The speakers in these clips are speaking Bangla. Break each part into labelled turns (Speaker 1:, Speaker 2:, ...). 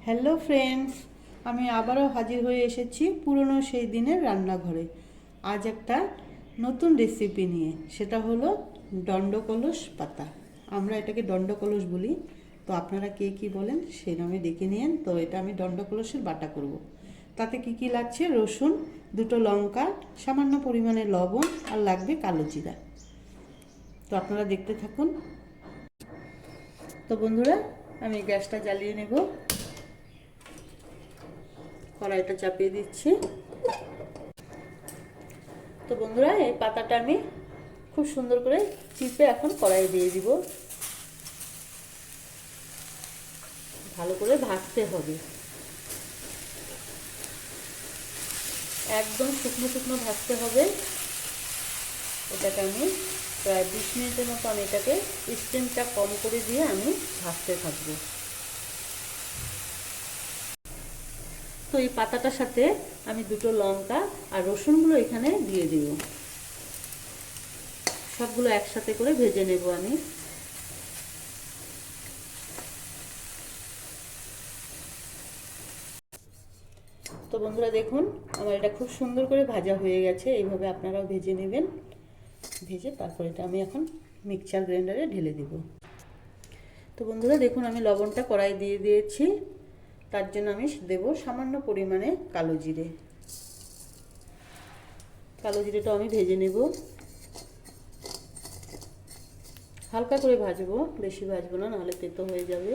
Speaker 1: হ্যালো ফ্রেন্ডস, আমি আবারও হাজির হয়ে এসেছি পুরনো সেই দিনের রান্নাঘরে। আজ একটা নতুন রেসিপি নিয়ে, সেটা হলো দণ্ডকলস পাতা। আমরা এটাকে দণ্ডকলস বলি, তো আপনারা কে কী বলেন সেই নামে ডেকে নিয়েন। তো এটা আমি দণ্ডকলসের বাটা করব। তাতে কি কি লাগছে: রসুন, দুটো লঙ্কা, সামান্য পরিমাণে লবণ, আর লাগবে কালো জিরা। তো আপনারা দেখতে থাকুন। তো বন্ধুরা, আমি গ্যাসটা জ্বালিয়ে নেব, কড়াইটা চাপিয়ে দিচ্ছি। তো বন্ধুরা, এই পাতাটা আমি খুব সুন্দর করে চিপে এখন কড়াইয়ে দিয়ে দিব। ভালো করে ভাজতে হবে, একদম শুকনো শুকনো ভাজতে হবে। এটাকে আমি প্রায় 20 মিনিটের মতো আমি এটাকে স্টিমটা কম করে দিয়ে আমি ভাজতে থাকবো। তো এই পাতাটার সাথে আমি দুটো লঙ্কা আর রসুনগুলো এখানে দিয়ে দিব। সবগুলো একসাথে করে ভেজে নেব আমি। তো বন্ধুরা দেখুন, আমার এটা খুব সুন্দর করে ভাজা হয়ে গেছে। এইভাবে আপনারাও ভেজে নেবেন। ভেজে তারপর এটা আমি এখন মিক্সচার গ্রাইন্ডারে ঢেলে দেব। তো বন্ধুরা দেখুন, আমি লবণটা কড়াই দিয়ে দিয়েছি। তার জন্য আমি দেব সামান্য পরিমাণে কালো জিরে। কালো জিরেটা আমি ভেজে নেব, হালকা করে ভাজবো, বেশি ভাজবো না, নাহলে তেতো হয়ে যাবে।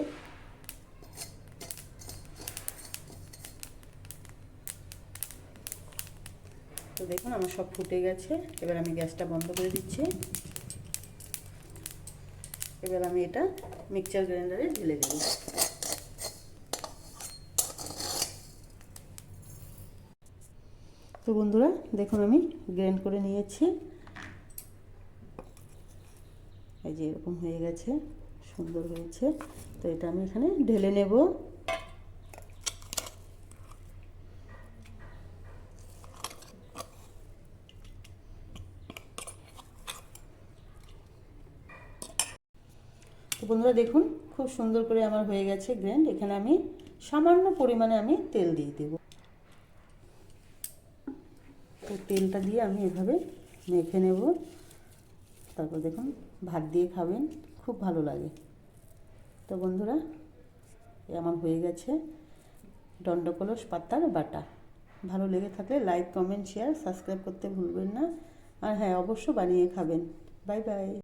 Speaker 1: তো দেখুন আমার সব ফুটে গেছে। এবার আমি গ্যাসটা বন্ধ করে দিচ্ছি। এবার আমি এটা মিক্সচার গ্রাইন্ডারে ঢেলে দেব। তো বন্ধুরা দেখুন, আমি গ্রাইন্ড করে নিয়েছি। এই যে এরকম হয়ে গেছে, সুন্দর হয়েছে। তো এটা আমি এখানে ঢেলে নেব। তো বন্ধুরা দেখুন, খুব সুন্দর করে আমার হয়ে গেছে গ্রাইন্ড। এখানে আমি সামান্য পরিমাণে আমি তেল দিয়ে দেব। তো তেলটা দিয়ে আমি এভাবে মেখে নেব। তারপর দেখুন, ভাত দিয়ে খাবেন, খুব ভালো লাগে। তো বন্ধুরা, আমার হয়ে গেছে দণ্ডকলস পাতার বাটা। ভালো লেগে থাকলে লাইক, কমেন্ট, শেয়ার, সাবস্ক্রাইব করতে ভুলবেন না। আর হ্যাঁ, অবশ্য বানিয়ে খাবেন। Bye bye.